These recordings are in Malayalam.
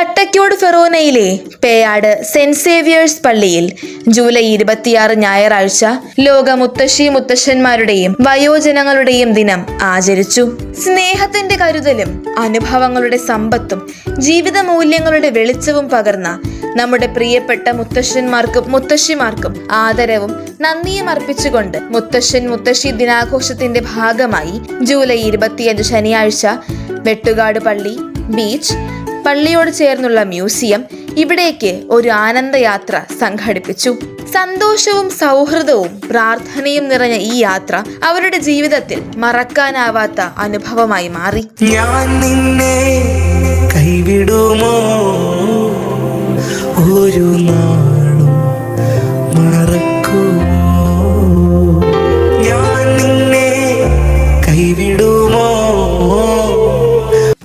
കട്ടക്കോട് ഫെറോനയിലെ പേയാട് സെന്റ് സേവിയേഴ്സ് പള്ളിയിൽ ജൂലൈ 26 ഞായറാഴ്ച ലോക മുത്തശ്ശി മുത്തശ്ശന്മാരുടെയും വയോജനങ്ങളുടെയും ദിനം ആചരിച്ചു. സ്നേഹത്തിന്റെ കരുതലും അനുഭവങ്ങളുടെ സമ്പത്തും ജീവിത മൂല്യങ്ങളുടെ വെളിച്ചവും പകർന്ന നമ്മുടെ പ്രിയപ്പെട്ട മുത്തശ്ശന്മാർക്കും മുത്തശ്ശിമാർക്കും ആദരവും നന്ദിയും അർപ്പിച്ചുകൊണ്ട് മുത്തശ്ശൻ മുത്തശ്ശി ദിനാഘോഷത്തിന്റെ ഭാഗമായി ജൂലൈ 25 ശനിയാഴ്ച വെട്ടുകാട് പള്ളി, ബീച്ച്, പള്ളിയോട് ചേർന്നുള്ള മ്യൂസിയം ഇവിടേക്ക് ഒരു ആനന്ദയാത്ര സംഘടിപ്പിച്ചു. സന്തോഷവും സൗഹൃദവും പ്രാർത്ഥനയും നിറഞ്ഞ ഈ യാത്ര അവരുടെ ജീവിതത്തിൽ മറക്കാനാവാത്ത അനുഭവമായി മാറി. ഞാൻ നിന്നെ കൈവിടുമോ ഒരു നാളും മറക്കുമോ, ഞാൻ നിന്നെ കൈവിടുമോ.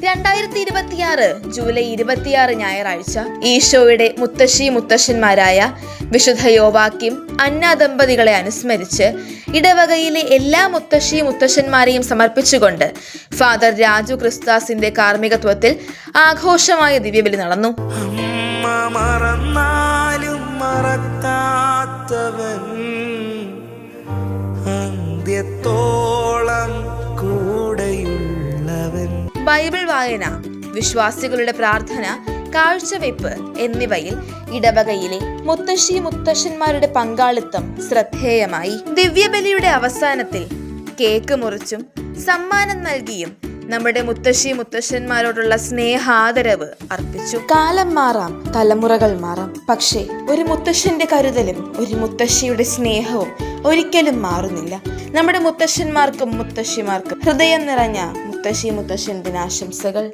2026 ജൂലൈ 26 ഞായറാഴ്ച ഈശോയുടെ മുത്തശ്ശി മുത്തശ്ശന്മാരായ വിശുദ്ധ യോവാക്യം, അന്ന ദമ്പതികളെ അനുസ്മരിച്ച് ഇടവകയിലെ എല്ലാ മുത്തശ്ശി മുത്തശ്ശന്മാരെയും സമർപ്പിച്ചുകൊണ്ട് ഫാദർ രാജു ക്രിസ്താസിന്റെ കാർമ്മികത്വത്തിൽ ആഘോഷമായ ദിവ്യബലി നടന്നു. അമ്മ മറന്നാലും മറക്കാത്തവൻ അന്ത്യത്തോളം കൂടെയുള്ളവൻ. ബൈബിൾ വായന, വിശ്വാസികളുടെ പ്രാർത്ഥന, കാഴ്ചവെപ്പ് എന്നിവയിൽ ഇടവകയിലെ മുത്തശ്ശി മുത്തശ്ശന്മാരുടെ പങ്കാളിത്തം ശ്രദ്ധേയമായി. ദിവ്യബലിയുടെ അവസാനത്തിൽ കേക്ക് മുറിച്ചും സമ്മാനം നൽകിയും നമ്മുടെ മുത്തശ്ശി മുത്തശ്ശന്മാരോടുള്ള സ്നേഹാദരവ് അർപ്പിച്ചു. കാലം മാറാം, തലമുറകൾ മാറാം, പക്ഷേ ഒരു മുത്തശ്ശന്റെ കരുതലും ഒരു മുത്തശ്ശിയുടെ സ്നേഹവും ഒരിക്കലും മാറുന്നില്ല. നമ്മുടെ മുത്തശ്ശന്മാർക്കും മുത്തശ്ശിമാർക്കും ഹൃദയം നിറഞ്ഞ മുത്തശ്ശി മുത്തശ്ശൻ ദിനാശംസകൾ.